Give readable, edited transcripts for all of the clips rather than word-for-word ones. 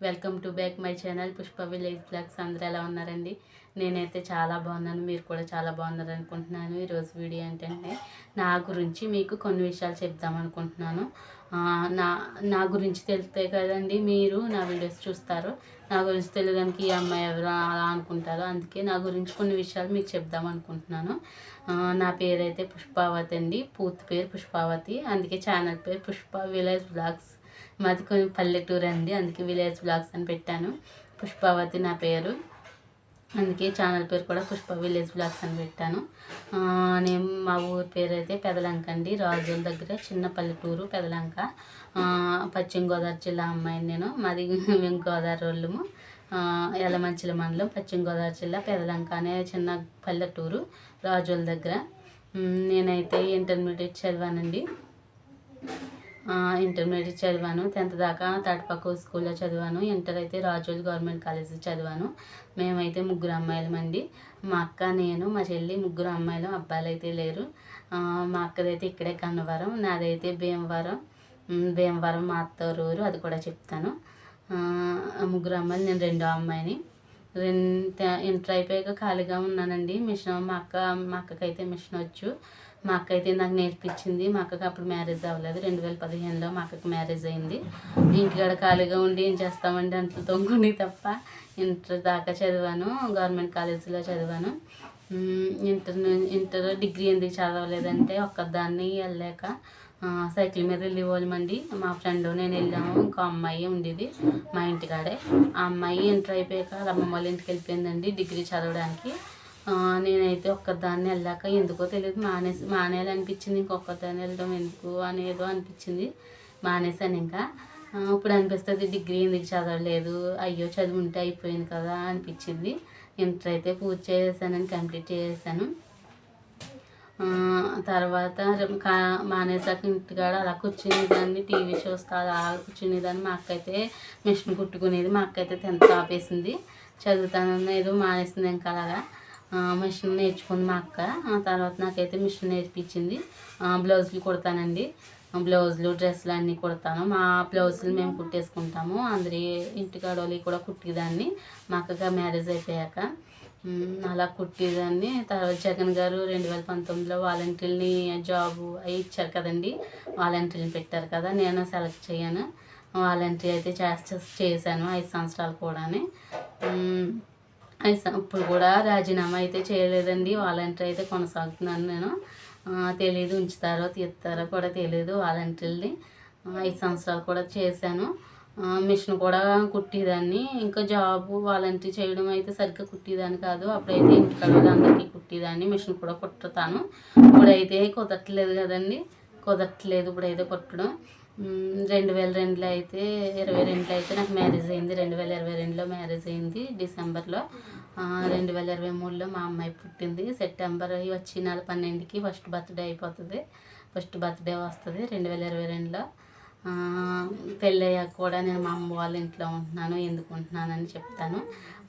Welcome to back my channel Pushpa village blogs. అందరూ ఎలా ఉన్నారండి? నేనైతే చాలా బాగున్నాను, మీరు కూడా చాలా బాగున్నారు అనుకుంటున్నాను. ఈరోజు వీడియో ఏంటంటే నా గురించి మీకు కొన్ని విషయాలు చెప్దాం అనుకుంటున్నాను. నా నా గురించి తెలిస్తే కదండి మీరు నా వీడియోస్ చూస్తారు. నా గురించి తెలియడానికి ఈ అమ్మాయి ఎవరు అలా అనుకుంటారు. అందుకే నా గురించి కొన్ని విషయాలు మీకు చెప్దాం అనుకుంటున్నాను. నా పేరైతే పుష్పావతి అండి, పూర్తి పేరు పుష్పావతి. అందుకే ఛానల్ పేరు పుష్ప విలేజ్ బ్లాగ్స్. మాది కొంచెం పల్లెటూరు అండి, అందుకే విలేజ్ బ్లాగ్స్ అని పెట్టాను. పుష్పావతి నా పేరు, అందుకే ఛానల్ పేరు కూడా పుష్ప విలేజ్ బ్లాగ్స్ అని పెట్టాను. నేను మా ఊరి పేరు అయితే పెదలంక అండి, రాజుల దగ్గర చిన్న పల్లెటూరు పెదలంక. పశ్చిమ గోదావరి జిల్లా అమ్మాయిని నేను. మాది మేము గోదావరి వాళ్ళము. యలమంచిల మండలం, పశ్చిమ గోదావరి జిల్లా, పెదలంక అనే చిన్న పల్లెటూరు రాజుల దగ్గర. నేనైతే ఇంటర్మీడియట్ చదివానండి. ఇంటర్మీడియట్ చదివాను, 10th దాకా తాటిపక్క స్కూల్లో చదివాను. ఇంటర్ అయితే రాజోల్ గవర్నమెంట్ కాలేజ్ చదివాను. మేమైతే ముగ్గురు అమ్మాయిలమండి. మా అక్క, నేను, మా చెల్లి, ముగ్గురు అమ్మాయిలు. అబ్బాయిలు అయితే లేరు. మా అక్కదైతే ఇక్కడే కన్నవరం, నాదైతే భీమవరం. భీమవరం మా అత్తూరు ఊరు, అది కూడా చెప్తాను. ముగ్గురు అమ్మాయిలు, నేను రెండో అమ్మాయిని. ఇంటర్ అయిపోయాక ఖాళీగా ఉన్నానండి. మిషన్ మా అక్కకైతే మిషన్ వచ్చు. మా అక్క అయితే నాకు నేర్పించింది. మా అక్కకి అప్పుడు మ్యారేజ్ అవ్వలేదు, 2015లో మా అక్కకి మ్యారేజ్ అయింది. ఇంటికాడ ఖాళీగా ఉండి ఏం చేస్తామండి, అంట్లు తొంగుని తప్ప. ఇంటర్ దాకా చదివాను, గవర్నమెంట్ కాలేజీలో చదివాను. ఇంటర్ డిగ్రీ ఎందుకు చదవలేదంటే ఒక్కదాన్ని వెళ్ళలేక సైకిల్ మీద వెళ్ళేవాళ్ళమండి. మా ఫ్రెండ్ నేను వెళ్ళాము, ఇంకో అమ్మాయి ఉండేది మా ఇంటికాడే. ఆ అమ్మాయి ఇంటర్ అయిపోయాక అమ్మమ్మ వాళ్ళ ఇంటికి వెళ్ళిపోయిందండి డిగ్రీ చదవడానికి. నేనైతే ఒక్కదాన్ని వెళ్ళాక ఎందుకో తెలియదు మానేయాలనిపించింది. ఇంకొకదాన్ని వెళ్ళడం ఎందుకు అనేదో అనిపించింది, మానేశాను. ఇంకా ఇప్పుడు అనిపిస్తుంది డిగ్రీ ఎందుకు చదవలేదు, అయ్యో చదువు ఉంటే అయిపోయింది కదా అనిపించింది. ఇంటర్ అయితే పూర్తి చేసేసానని, కంప్లీట్ చేసేసాను. తర్వాత మానేసాక ఇంటికాడ అలా కూర్చునేదాన్ని, టీవీ చూస్తా అలా కూర్చునేదాన్ని. మా అక్క అయితే మిషన్ కుట్టుకునేది. మా అక్క అయితే 10th ఆపేసింది, చదువుతానన్న ఏదో మానేసింది. ఇంకా అలాగా మిషన్ నేర్చుకుంది మా అక్క. తర్వాత నాకైతే మిషన్ నేర్పించింది. బ్లౌజులు కుడతానండి, బ్లౌజులు డ్రెస్సులు అన్నీ కుడతాను. మా బ్లౌజులు మేము కుట్టేసుకుంటాము. అందరి ఇంటికాడోళ్ళు కూడా కుట్టేదాన్ని మా అక్కగా మ్యారేజ్ అయిపోయాక. అలా కుట్టేదాన్ని. తర్వాత జగన్ గారు 2019లో వాలంటీర్ని జాబు అవి ఇచ్చారు కదండి, వాలంటీర్ని పెట్టారు కదా. నేను సెలెక్ట్ చేయను, వాలంటీర్ అయితే చేశాను 5 సంవత్సరాలు కూడా. ఇప్పుడు కూడా రాజీనామా అయితే చేయలేదండి, వాలంటీర్ అయితే కొనసాగుతున్నాను నేను. తెలీదు ఉంచుతారో తీస్తారో కూడా తెలీదు వాలంటీర్ని. 5 సంవత్సరాలు కూడా చేశాను. మిషన్ కూడా కుట్టేదాన్ని. ఇంకా జాబు వాలంటీర్ చేయడం అయితే సరిగ్గా కుట్టేదాన్ని కాదు. అప్పుడైతే ఇంటికాడ అందరికీ కుట్టేదాన్ని, మిషన్ కూడా కుట్టుతాను. ఇప్పుడైతే కుదరట్లేదు కదండి, కుదరట్లేదు ఇప్పుడైతే కుట్టడం. 2002లో అయితే 22లో అయితే నాకు మ్యారేజ్ అయింది. 2022లో మ్యారేజ్ అయింది డిసెంబర్లో. 2023లో మా అమ్మాయి పుట్టింది. సెప్టెంబర్ వచ్చి నెల 12కి ఫస్ట్ బర్త్డే అయిపోతుంది. ఫస్ట్ బర్త్డే వస్తుంది 2022లో. పెళ్ళయ్యాక కూడా నేను మా అమ్మ వాళ్ళ ఇంట్లో ఉంటున్నాను. ఎందుకు ఉంటున్నానని చెప్తాను.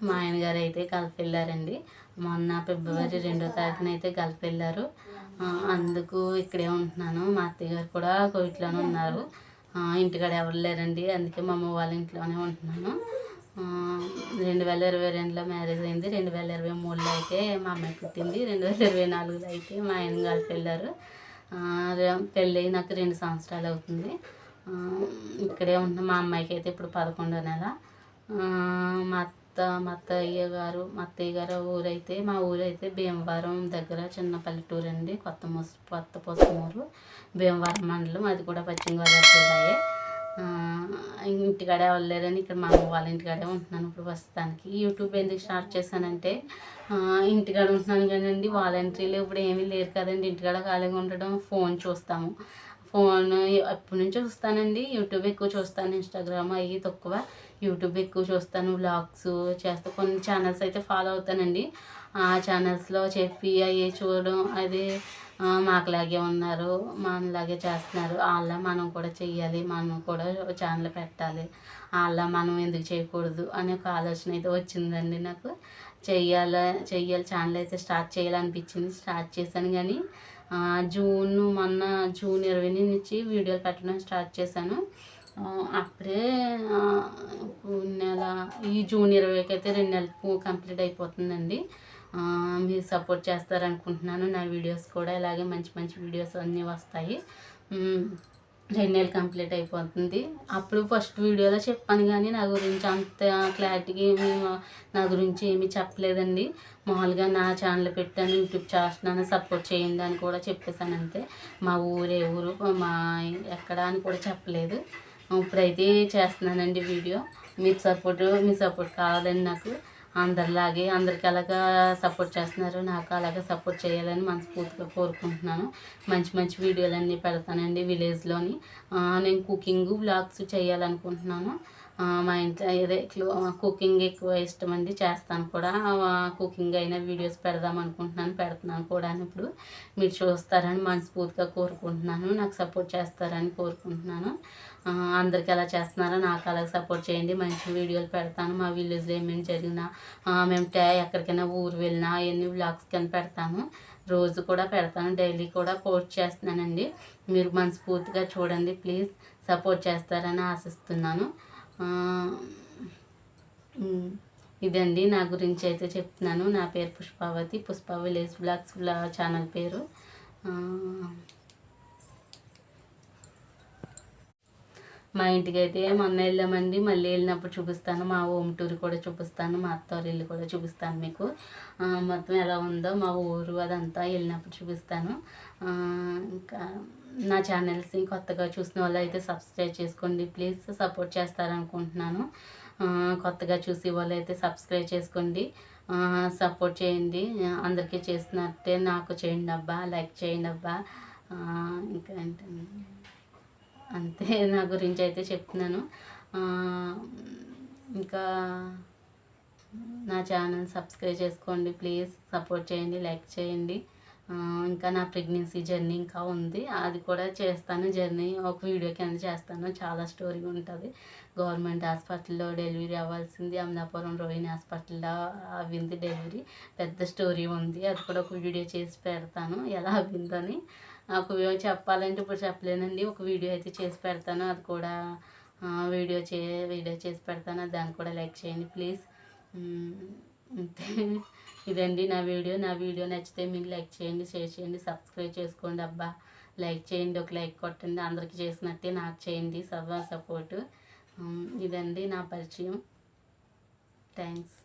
మా ఆయన గారు అయితే గల్ఫ్ వెళ్ళారండి. మొన్న ఫిబ్రవరి 2వ తారీఖున అయితే గల్ఫ్ వెళ్ళారు. అందుకు ఇక్కడే ఉంటున్నాను. మా అత్తయ్య గారు కూడా కోవిట్లోనే ఉన్నారు. ఇంటికాడ ఎవరు లేరండి, అందుకే మా అమ్మ వాళ్ళ ఇంట్లోనే ఉంటున్నాను. 2022లో మ్యారేజ్ అయింది. 2023లో అయితే మా అమ్మాయి పుట్టింది. 2024లో అయితే మా ఆయన గల్ఫ్ వెళ్ళారు. పెళ్ళి నాకు 2 సంవత్సరాలు అవుతుంది. ఇక్కడే ఉంటున్నాం. మా అమ్మాయికి అయితే ఇప్పుడు 11వ నెల. మా అత్తయ్య గారు ఊరైతే, మా ఊరైతే భీమవరం దగ్గర చిన్న పల్లెటూరు అండి, కొత్త పొసమూరు, భీమవరం మండలం. అది కూడా పశ్చిమ గోదావరి జిల్లాయే. ఇంటికాడ వెళ్ళలేరని ఇక్కడ మా అమ్మ వాళ్ళ ఇంటికాడే ఉంటున్నాను ఇప్పుడు ప్రస్తుతానికి. యూట్యూబ్ ఎందుకు స్టార్ట్ చేశానంటే ఇంటికాడ ఉంటున్నాను కదండి, వాలంటీర్లు ఇప్పుడు ఏమీ లేరు కదండి. ఇంటికాడ ఖాళీగా ఉండడం, ఫోన్ చూస్తాము. ఫోన్ ఎప్పటి నుంచో చూస్తానండి. యూట్యూబ్ ఎక్కువ చూస్తాను, ఇన్స్టాగ్రామ్ అవి తక్కువ. యూట్యూబ్ ఎక్కువ చూస్తాను, వ్లాగ్స్ చేస్తా. కొన్ని ఛానల్స్ అయితే ఫాలో అవుతానండి. ఆ ఛానల్స్లో చెప్పి అవి చూడడం, అదే మాకులాగే ఉన్నారు, మనలాగే చేస్తున్నారు, వాళ్ళ మనం కూడా చెయ్యాలి, మనం కూడా ఛానల్ పెట్టాలి, వాళ్ళ మనం ఎందుకు చేయకూడదు అనే ఒక ఆలోచన అయితే వచ్చిందండి నాకు. చెయ్యాలి ఛానల్ అయితే స్టార్ట్ చేయాలనిపించింది. స్టార్ట్ చేశాను. కానీ మొన్న జూన్ 20 నుంచి వీడియోలు పెట్టడం స్టార్ట్ చేశాను. అప్పుడే నెల ఈ జూన్ 20కి అయితే 2 నెలలు కంప్లీట్ అయిపోతుందండి. మీరు సపోర్ట్ చేస్తారనుకుంటున్నాను. నా వీడియోస్ కూడా ఇలాగే మంచి మంచి వీడియోస్ అన్నీ వస్తాయి. 2 నెలలు కంప్లీట్ అయిపోతుంది. అప్పుడు ఫస్ట్ వీడియోలో చెప్పాను కానీ నా గురించి అంత క్లారిటీగా ఏమి నా గురించి ఏమీ చెప్పలేదండి. మామూలుగా నా ఛానల్ పెట్టాను, యూట్యూబ్ చేస్తున్నాను, సపోర్ట్ చేయండి అని కూడా చెప్పేశాను అంతే. మా ఊరు ఏ ఊరు మా ఎక్కడ అని కూడా చెప్పలేదు. ఇప్పుడైతే చేస్తున్నానండి వీడియో. మీ సపోర్ట్ కావాలండి నాకు. అందరిలాగే అందరికి అలాగా సపోర్ట్ చేస్తున్నారు, నాకు అలాగే సపోర్ట్ చేయాలని మనస్ఫూర్తిగా కోరుకుంటున్నాను. మంచి మంచి వీడియోలన్నీ పెడతానండి విలేజ్లోని. నేను కుకింగ్ వ్లాగ్స్ చేయాలనుకుంటున్నాను. మా ఇంట్లో ఇదే కుకింగ్ ఎక్కువ ఇష్టం అండి, చేస్తాను కూడా. కుకింగ్ అయిన వీడియోస్ పెడదాం అనుకుంటున్నాను, పెడుతున్నాను కూడా. ఇప్పుడు మీరు చూస్తారని మనస్ఫూర్తిగా కోరుకుంటున్నాను, నాకు సపోర్ట్ చేస్తారని కోరుకుంటున్నాను. అందరికి ఎలా చేస్తున్నారో నాకు అలాగే సపోర్ట్ చేయండి. మంచి వీడియోలు పెడతాను. మా విలేజ్లో ఏమేమి జరిగినా, మేము ఎక్కడికైనా ఊరు వెళ్ళినా అవన్నీ వ్లాగ్స్ కింద పెడతాను. రోజు కూడా పెడతాను, డైలీ కూడా పోస్ట్ చేస్తున్నానండి. మీరు మనస్ఫూర్తిగా చూడండి ప్లీజ్. సపోర్ట్ చేస్తారని ఆశిస్తున్నాను. ఇదండి నా గురించి అయితే చెప్తున్నాను. నా పేరు పుష్పావతి, పుష్ప విలేజ్ బ్లాగ్స్ ఛానల్ పేరు. మా ఇంటికి అయితే మొన్న వెళ్ళామండి, మళ్ళీ వెళ్ళినప్పుడు చూపిస్తాను. మా హోమ్ టూర్ కూడా చూపిస్తాను, మా అత్తవారి ఇల్లు కూడా చూపిస్తాను మీకు. మొత్తం ఎలా ఉందో మా ఊరు అదంతా వెళ్ళినప్పుడు చూపిస్తాను. ఇంకా నా ఛానల్స్ని కొత్తగా చూసిన వాళ్ళు అయితే సబ్స్క్రైబ్ చేసుకోండి ప్లీజ్. సపోర్ట్ చేస్తారనుకుంటున్నాను. కొత్తగా చూసి వాళ్ళు అయితే సబ్స్క్రైబ్ చేసుకోండి, సపోర్ట్ చేయండి. అందరికీ చేస్తున్నట్టే నాకు చేయండి అబ్బా, లైక్ చేయండి అబ్బా. ఇంకా ఏంటండి, అంతే. నా గురించి అయితే చెప్తున్నాను. ఇంకా నా ఛానల్ సబ్స్క్రైబ్ చేసుకోండి ప్లీజ్, సపోర్ట్ చేయండి, లైక్ చేయండి. ఇంకా నా ప్రెగ్నెన్సీ జర్నీ ఇంకా ఉంది, అది కూడా చేస్తాను. జర్నీ ఒక వీడియో కింద చేస్తాను. చాలా స్టోరీ ఉంటుంది. గవర్నమెంట్ హాస్పిటల్లో డెలివరీ అవ్వాల్సింది, అమలాపురం రోహిణి హాస్పిటల్లో అవ్వింది డెలివరీ. పెద్ద స్టోరీ ఉంది, అది కూడా ఒక వీడియో చేసి పెడతాను ఎలా అవ్విందని. ఒక చెప్పాలంటే ఇప్పుడు చెప్పలేనండి. ఒక వీడియో అయితే చేసి పెడతాను, అది కూడా వీడియో చేసి పెడతాను. దాన్ని కూడా లైక్ చేయండి ప్లీజ్. అంతే. ఇదండి నా వీడియో నచ్చితే మీరు లైక్ చేయండి, షేర్ చేయండి, సబ్స్క్రైబ్ చేసుకోండి అబ్బా. లైక్ చేయండి, ఒక లైక్ కొట్టండి. అందరికీ చేసినట్టే నాకు చేయండి సపోర్టు. ఇదండి నా పరిచయం. థ్యాంక్స్.